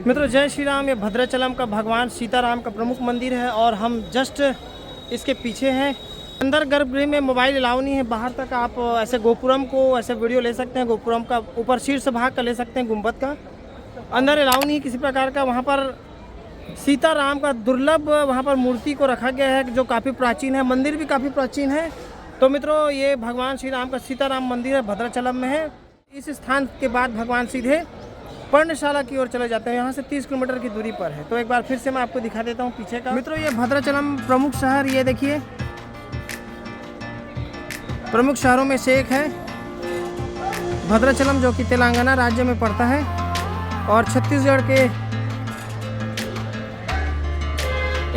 मित्रों जय श्री राम। ये भद्राचलम का भगवान सीताराम का प्रमुख मंदिर है और हम जस्ट इसके पीछे हैं। अंदर गर्भगृह में मोबाइल अलाउ नहीं है। बाहर तक आप ऐसे गोपुरम को ऐसे वीडियो ले सकते हैं। गोपुरम का ऊपर शीर्ष भाग का ले सकते हैं, गुंबद का। अंदर अलाउ नहीं है किसी प्रकार का। वहाँ पर सीताराम का दुर्लभ वहाँ पर मूर्ति को रखा गया है जो काफ़ी प्राचीन है। मंदिर भी काफ़ी प्राचीन है। तो मित्रों ये भगवान श्री राम का सीताराम मंदिर है, भद्राचलम में है। इस स्थान के बाद भगवान सीधे पर्णशाला की ओर चले जाते हैं। यहाँ से 30 किलोमीटर की दूरी पर है। तो एक बार फिर से मैं आपको दिखा देता हूँ पीछे का। मित्रों ये भद्राचलम प्रमुख शहर, ये देखिए प्रमुख शहरों में से एक है भद्राचलम, जो कि तेलंगाना राज्य में पड़ता है और छत्तीसगढ़ के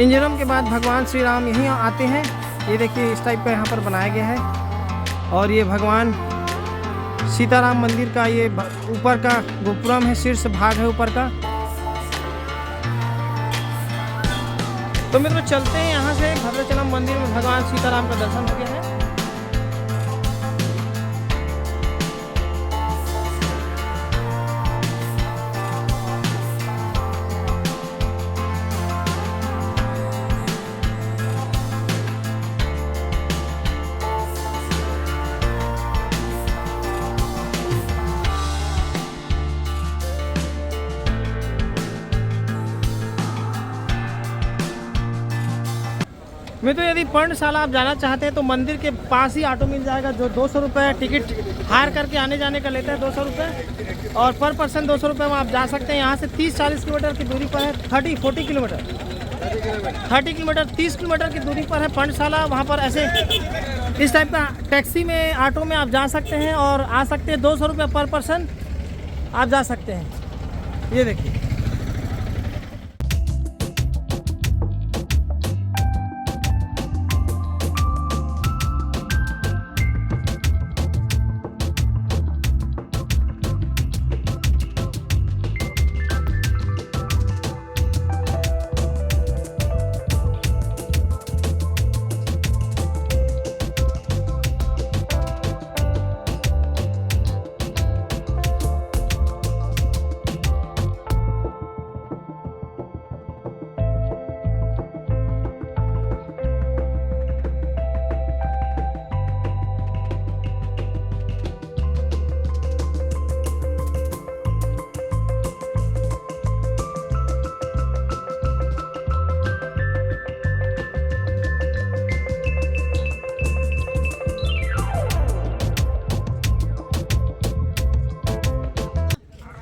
इंजरम के बाद भगवान श्री राम यहीं आते हैं। ये देखिए इस टाइप का यहाँ पर बनाया गया है और ये भगवान सीताराम मंदिर का ये ऊपर का गोपुरम है, शीर्ष भाग है ऊपर का। तो मित्रों चलते हैं यहाँ से। भद्राचलम मंदिर में भगवान सीताराम का दर्शन हो गया है। मित्रों यदि पर्णशाला आप जाना चाहते हैं तो मंदिर के पास ही ऑटो मिल जाएगा, जो 200 रुपये टिकट हायर करके आने जाने का लेता है, 200 रुपये। और पर पर्सन 200 रुपये में आप जा सकते हैं। यहाँ से 30-40 किलोमीटर की दूरी पर है। 30 किलोमीटर 30 किलोमीटर की दूरी पर है पर्णशाला। वहाँ पर ऐसे इस टाइप का टैक्सी में, ऑटो में आप जा सकते हैं और आ सकते हैं। 200 रुपये पर पर्सन आप जा सकते हैं। ये देखिए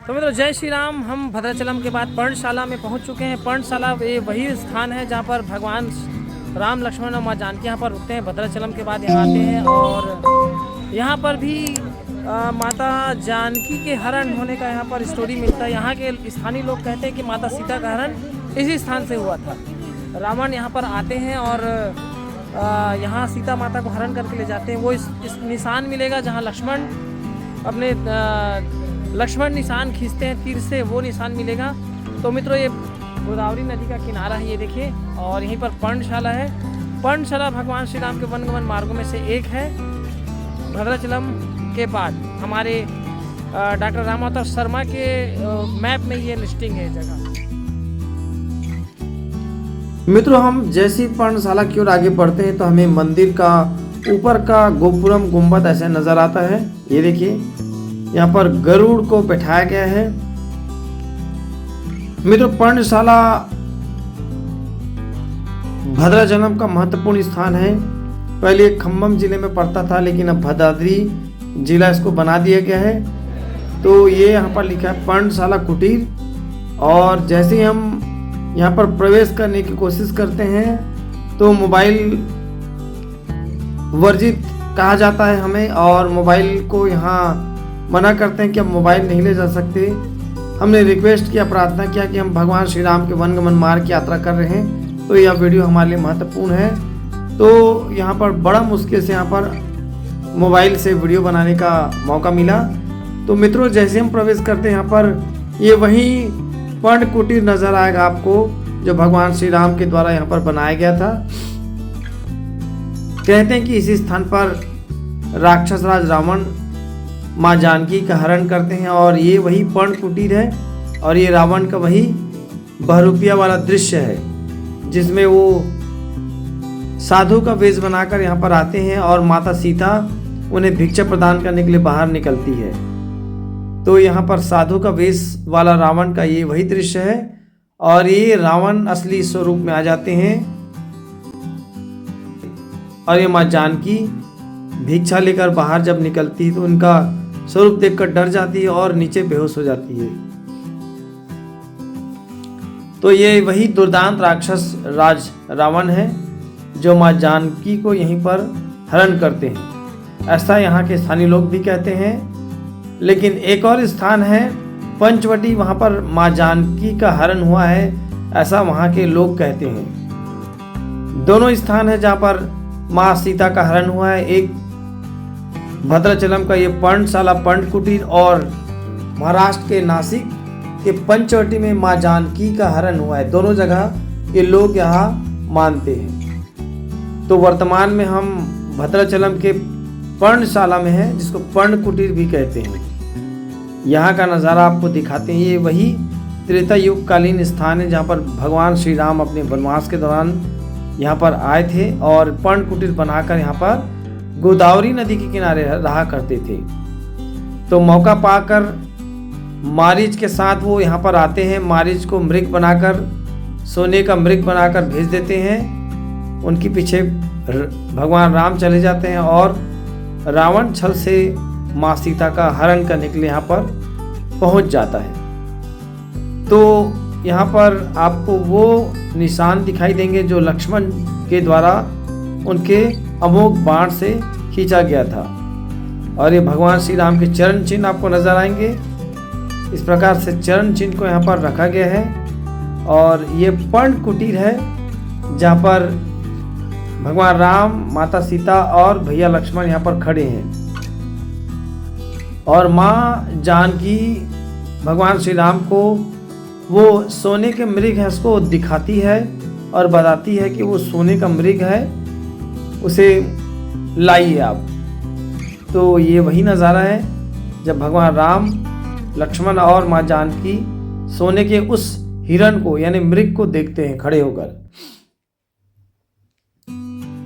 तो मित्रों जय श्री राम। हम भद्राचलम के बाद पर्णशाला में पहुंच चुके हैं। पर्णशाला ये वही स्थान है जहां पर भगवान राम, लक्ष्मण और माँ जानकी यहाँ पर रुकते हैं। भद्राचलम के बाद यहाँ आते हैं और यहाँ पर भी माता जानकी के हरण होने का यहाँ पर स्टोरी मिलता है। यहाँ के स्थानीय लोग कहते हैं कि माता सीता का हरण इसी स्थान से हुआ था। रावण यहाँ पर आते हैं और यहाँ सीता माता को हरण करके ले जाते हैं। वो इस निशान मिलेगा जहाँ लक्ष्मण निशान खींचते हैं तीर से, वो निशान मिलेगा। तो मित्रों ये गोदावरी नदी का किनारा है, ये देखिए। और यहीं पर पर्णशाला है। पर्णशाला भगवान श्री राम के वनगमन मार्गों में से एक है। भद्राचलम के बाद हमारे डॉक्टर रामावतार शर्मा के मैप में ये लिस्टिंग है जगह। मित्रों हम जैसी पर्णशाला की ओर आगे बढ़ते हैं तो हमें मंदिर का ऊपर का गोपुरम गुंबद ऐसे नजर आता है। ये देखिए यहाँ पर गरुड़ को बैठाया गया है। मित्रों पर्णशाला भद्राचलम का महत्वपूर्ण स्थान है। पहले खम्भम जिले में पड़ता था, लेकिन अब भद्राद्री जिला इसको बना दिया गया है। तो ये यहाँ पर लिखा है पर्णशाला कुटीर। और जैसे ही हम यहाँ पर प्रवेश करने की कोशिश करते हैं तो मोबाइल वर्जित कहा जाता है हमें, और मोबाइल को यहाँ मना करते हैं कि हम मोबाइल नहीं ले जा सकते। हमने रिक्वेस्ट किया, प्रार्थना किया कि हम भगवान श्री राम के वनगमन मार्ग की यात्रा कर रहे हैं, तो यह वीडियो हमारे लिए महत्वपूर्ण है। तो यहाँ पर बड़ा मुश्किल से यहाँ पर मोबाइल से वीडियो बनाने का मौका मिला। तो मित्रों जैसे हम प्रवेश करते हैं यहाँ पर ये वही पर्ण कुटीर नजर आएगा आपको, जो भगवान श्री राम के द्वारा यहाँ पर बनाया गया था। कहते हैं कि इसी स्थान पर राक्षस राज रावण माँ जानकी का हरण करते हैं और ये वही पर्ण कुटीर है और ये रावण का वही बहरूपिया वाला दृश्य है जिसमें वो साधु का वेश बनाकर यहाँ पर आते हैं और माता सीता उन्हें भिक्षा प्रदान करने के लिए बाहर निकलती है। तो यहाँ पर साधु का वेश वाला रावण का ये वही दृश्य है और ये रावण असली स्वरूप में आ जाते हैं और ये माँ जानकी भिक्षा लेकर बाहर जब निकलती है तो उनका स्वरूप देखकर डर जाती है और नीचे बेहोश हो जाती है। तो ये वही दुर्दांत राक्षस राज रावण है जो माँ जानकी को यहीं पर हरण करते हैं, ऐसा यहाँ के स्थानीय लोग भी कहते हैं। लेकिन एक और स्थान है पंचवटी, वहाँ पर माँ जानकी का हरण हुआ है, ऐसा वहाँ के लोग कहते हैं। दोनों स्थान है जहाँ पर माँ सीता का हरण हुआ है, एक भद्राचलम का ये पर्णशाला पर्ण कुटीर और महाराष्ट्र के नासिक के पंचवटी में माँ जानकी का हरण हुआ है। दोनों जगह ये लोग यहाँ मानते हैं। तो वर्तमान में हम भद्राचलम के पर्णशाला में हैं जिसको पर्ण कुटीर भी कहते हैं। यहाँ का नज़ारा आपको दिखाते हैं। ये वही त्रेता युग कालीन स्थान है जहाँ पर भगवान श्री राम अपने वनवास के दौरान यहाँ पर आए थे और पर्ण कुटीर बनाकर यहाँ पर गोदावरी नदी के किनारे रहा करते थे। तो मौका पाकर मारीच के साथ वो यहाँ पर आते हैं, मारीच को मृग बनाकर सोने का मृग बनाकर भेज देते हैं। उनके पीछे भगवान राम चले जाते हैं और रावण छल से माँ सीता का हरण करने के लिए यहाँ पर पहुँच जाता है। तो यहाँ पर आपको वो निशान दिखाई देंगे जो लक्ष्मण के द्वारा उनके अमोघ बाण से खींचा गया था और ये भगवान श्री राम के चरण चिन्ह आपको नजर आएंगे। इस प्रकार से चरण चिन्ह को यहाँ पर रखा गया है और ये पर्ण कुटीर है जहाँ पर भगवान राम, माता सीता और भैया लक्ष्मण यहाँ पर खड़े हैं और माँ जानकी भगवान श्री राम को वो सोने के मृग है उसको दिखाती है और बताती है कि वो सोने का मृग है, उसे लाइए आप। तो ये वही नज़ारा है जब भगवान राम, लक्ष्मण और माँ जानकी सोने के उस हिरण को यानी मृग को देखते हैं खड़े होकर।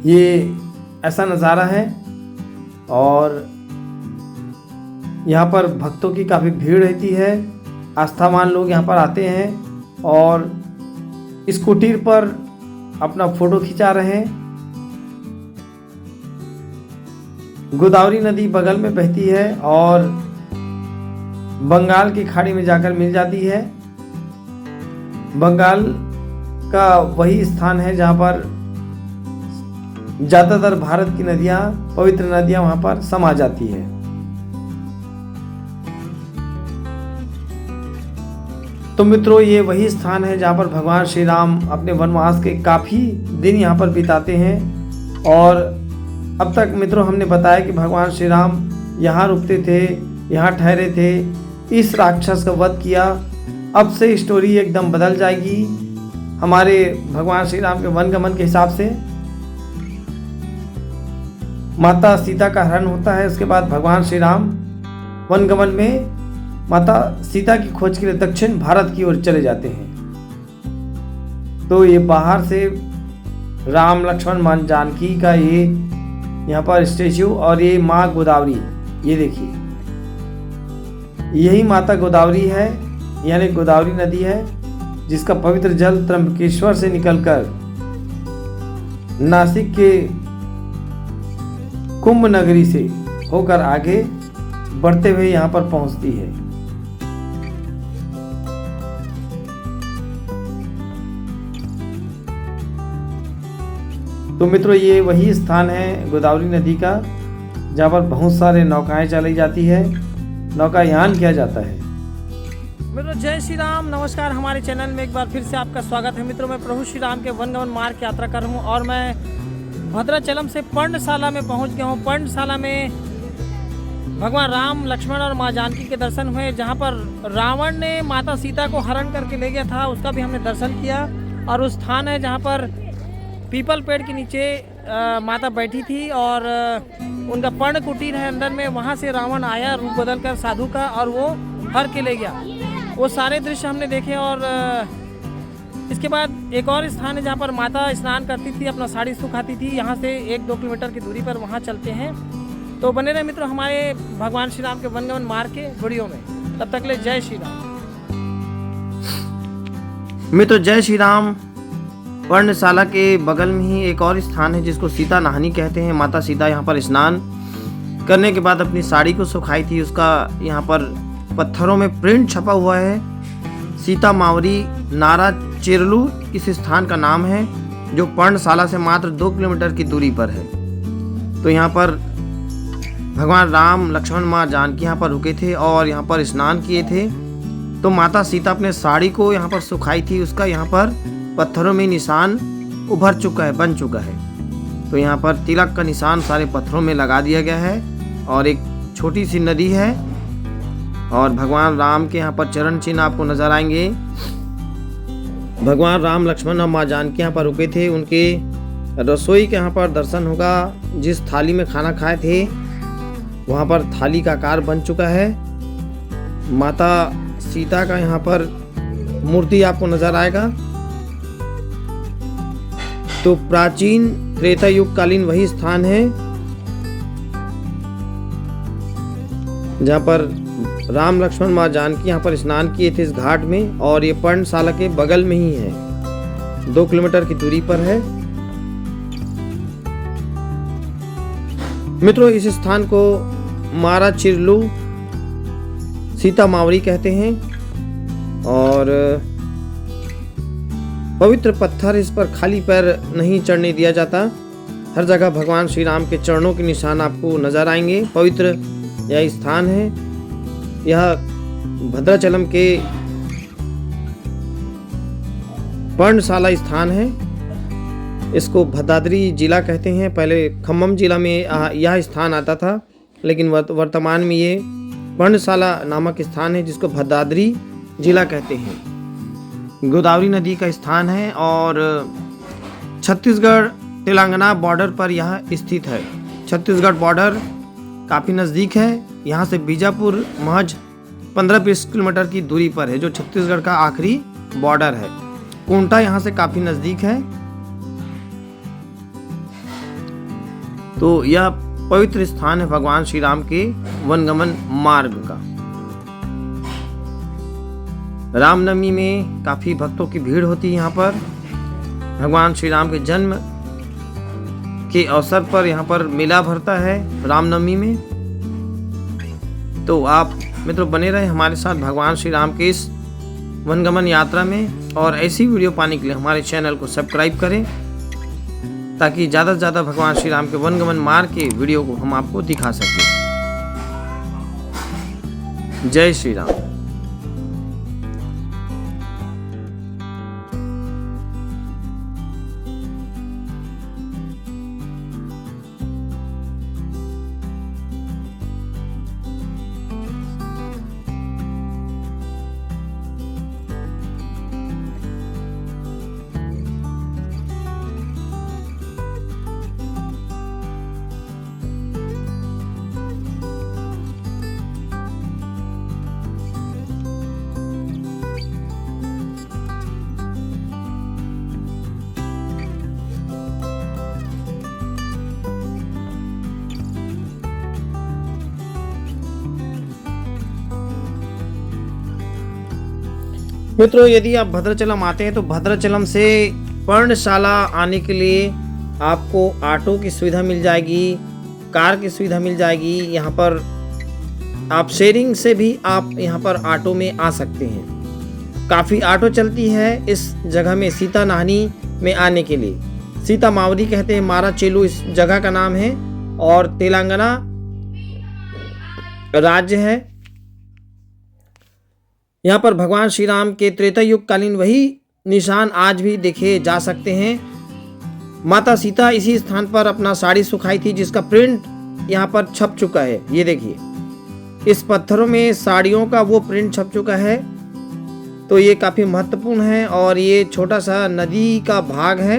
ये ऐसा नज़ारा है और यहाँ पर भक्तों की काफ़ी भीड़ रहती है, आस्थावान लोग यहाँ पर आते हैं और इस कुटीर पर अपना फोटो खिंचा रहे हैं। गोदावरी नदी बगल में बहती है और बंगाल की खाड़ी में जाकर मिल जाती है। बंगाल का वही स्थान है जहाँ पर ज़्यादातर भारत की नदियाँ, पवित्र नदियाँ वहाँ पर समा जाती है। तो मित्रों ये वही स्थान है जहाँ पर भगवान श्री राम अपने वनवास के काफ़ी दिन यहाँ पर बिताते हैं और अब तक मित्रों हमने बताया कि भगवान श्री राम यहाँ रुकते थे, यहाँ ठहरे थे, इस राक्षस का वध किया। अब से स्टोरी एकदम बदल जाएगी हमारे भगवान श्री राम के वनगमन के हिसाब से। माता सीता का हरण होता है, उसके बाद भगवान श्री राम वनगमन में माता सीता की खोज के लिए दक्षिण भारत की ओर चले जाते हैं। तो ये बाहर से राम, लक्ष्मण, माँ जानकी का ये यहाँ पर स्टेच्यू और ये माँ गोदावरी, ये देखिए यही माता गोदावरी है, यानी गोदावरी नदी है जिसका पवित्र जल त्र्यंबकेश्वर से निकलकर नासिक के कुंभ नगरी से होकर आगे बढ़ते हुए यहाँ पर पहुँचती है। तो मित्रों ये वही स्थान है गोदावरी नदी का जहाँ पर बहुत सारे नौकाएं चलाई जाती है, नौकायान किया जाता है। मित्रों जय श्री राम, नमस्कार। हमारे चैनल में एक बार फिर से आपका स्वागत है। मित्रों मैं प्रभु श्री राम के वनगमन मार्ग की यात्रा कर रहा हूँ और मैं भद्राचलम से पर्णशाला में पहुँच गया हूँ। पर्णशाला में भगवान राम, लक्ष्मण और माँ जानकी के दर्शन हुए, जहाँ पर रावण ने माता सीता को हरण करके ले गया था, उसका भी हमने दर्शन किया। और उस स्थान है जहाँ पर पीपल पेड़ के नीचे माता बैठी थी और उनका पर्ण कुटीर है अंदर में, वहाँ से रावण आया रूप बदल कर साधु का और वो हर के ले गया। वो सारे दृश्य हमने देखे। और इसके बाद एक और स्थान है जहाँ पर माता स्नान करती थी, अपना साड़ी सुखाती थी। यहाँ से 1-2 किलोमीटर की दूरी पर वहाँ चलते हैं। तो बने रहे मित्रों हमारे भगवान श्री राम के वनगमन मार्ग के वीडियो में। तब तक ले जय श्री राम। मित्रों जय श्री राम। पर्णशाला के बगल में ही एक और स्थान है जिसको सीता नहानी कहते हैं। माता सीता यहाँ पर स्नान करने के बाद अपनी साड़ी को सुखाई थी। उसका यहाँ पर पत्थरों में प्रिंट छपा हुआ है। सीता मावरी नारा चिरलू इस स्थान का नाम है, जो पर्णशाला से मात्र 2 किलोमीटर की दूरी पर है। तो यहाँ पर भगवान राम लक्ष्मण माँ जानकी यहाँ पर रुके थे और यहाँ पर स्नान किए थे। तो माता सीता अपने साड़ी को यहाँ पर सुखाई थी। उसका यहाँ पर पत्थरों में निशान उभर चुका है, बन चुका है। तो यहाँ पर तिलक का निशान सारे पत्थरों में लगा दिया गया है। और एक छोटी सी नदी है और भगवान राम के यहाँ पर चरण चिन्ह आपको नजर आएंगे। भगवान राम लक्ष्मण और माँ जानकी यहाँ पर रुके थे। उनके रसोई के यहाँ पर दर्शन होगा। जिस थाली में खाना खाए थे वहाँ पर थाली का आकार बन चुका है। माता सीता का यहाँ पर मूर्ति आपको नजर आएगा। तो प्राचीन त्रेता युग कालीन वही स्थान है जहाँ पर राम लक्ष्मण माँ जानकी यहाँ पर स्नान किए थे इस घाट में। और ये पर्णशाला के बगल में ही है, 2 किलोमीटर की दूरी पर है। मित्रों इस स्थान को मारा चिरलू सीता मावरी कहते हैं। और पवित्र पत्थर, इस पर खाली पैर नहीं चढ़ने दिया जाता। हर जगह भगवान श्री राम के चरणों के निशान आपको नजर आएंगे। पवित्र यह स्थान है। यह भद्राचलम के पर्णशाला स्थान है। इसको भद्राद्री जिला कहते हैं। पहले खम्मम जिला में यह स्थान आता था, लेकिन वर्तमान में ये पर्णशाला नामक स्थान है जिसको भद्राद्री जिला कहते हैं। गोदावरी नदी का स्थान है और छत्तीसगढ़ तेलंगाना बॉर्डर पर यह स्थित है। छत्तीसगढ़ बॉर्डर काफ़ी नज़दीक है। यहाँ से बीजापुर महज 15-20 किलोमीटर की दूरी पर है, जो छत्तीसगढ़ का आखिरी बॉर्डर है। कोंटा यहाँ से काफ़ी नज़दीक है। तो यह पवित्र स्थान है भगवान श्री राम के वनगमन मार्ग का। रामनवमी में काफ़ी भक्तों की भीड़ होती है यहाँ पर। भगवान श्री राम के जन्म के अवसर पर यहाँ पर मेला भरता है रामनवमी में। तो आप मित्रों बने रहे हमारे साथ भगवान श्री राम के इस वनगमन यात्रा में। और ऐसी वीडियो पाने के लिए हमारे चैनल को सब्सक्राइब करें, ताकि ज़्यादा से ज़्यादा भगवान श्री राम के वनगमन मार्ग के वीडियो को हम आपको दिखा सकें। जय श्री राम। मित्रों यदि आप भद्राचलम आते हैं तो भद्राचलम से पर्णशाला आने के लिए आपको ऑटो की सुविधा मिल जाएगी, कार की सुविधा मिल जाएगी। यहाँ पर आप शेयरिंग से भी आप यहाँ पर ऑटो में आ सकते हैं। काफ़ी ऑटो चलती है इस जगह में सीता नहानी में आने के लिए। सीता मावरी कहते हैं, मारा चेलू इस जगह का नाम है और तेलंगाना राज्य है। यहाँ पर भगवान श्री राम के त्रेता युग कालीन वही निशान आज भी देखे जा सकते हैं। माता सीता इसी स्थान पर अपना साड़ी सुखाई थी, जिसका प्रिंट यहाँ पर छप चुका है। ये देखिए, इस पत्थरों में साड़ियों का वो प्रिंट छप चुका है। तो ये काफ़ी महत्वपूर्ण है और ये छोटा सा नदी का भाग है।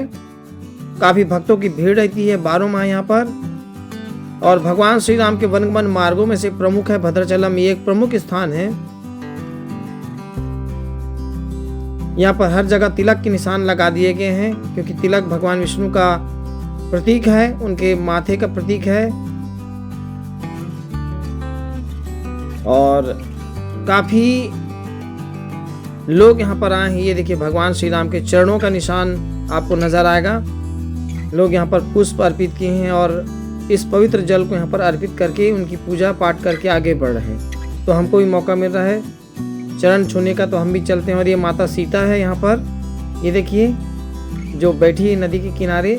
काफ़ी भक्तों की भीड़ रहती है 12 माह यहाँ पर। और भगवान श्री राम के वनगमन मार्गों में से प्रमुख है भद्राचलम। ये एक प्रमुख स्थान है। यहाँ पर हर जगह तिलक के निशान लगा दिए गए हैं, क्योंकि तिलक भगवान विष्णु का प्रतीक है, उनके माथे का प्रतीक है। और काफ़ी लोग यहाँ पर आए हैं। ये देखिए भगवान श्री राम के चरणों का निशान आपको नज़र आएगा। लोग यहाँ पर पुष्प अर्पित किए हैं और इस पवित्र जल को यहाँ पर अर्पित करके उनकी पूजा पाठ करके आगे बढ़ रहे हैं। तो हमको भी मौका मिल रहा है चरण छूने का, तो हम भी चलते हैं। और ये माता सीता है यहाँ पर, ये देखिए जो बैठी है नदी के किनारे।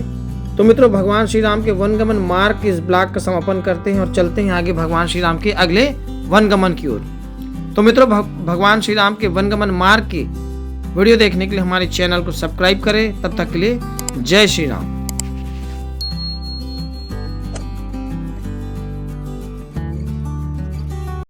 तो मित्रों, भगवान श्री राम के वनगमन मार्ग के इस ब्लॉग का समापन करते हैं और चलते हैं आगे भगवान श्री राम के अगले वनगमन की ओर। तो मित्रों, भगवान श्री राम के वनगमन मार्ग की वीडियो देखने के लिए हमारे चैनल को सब्सक्राइब करें। तब तक के लिए जय श्री राम।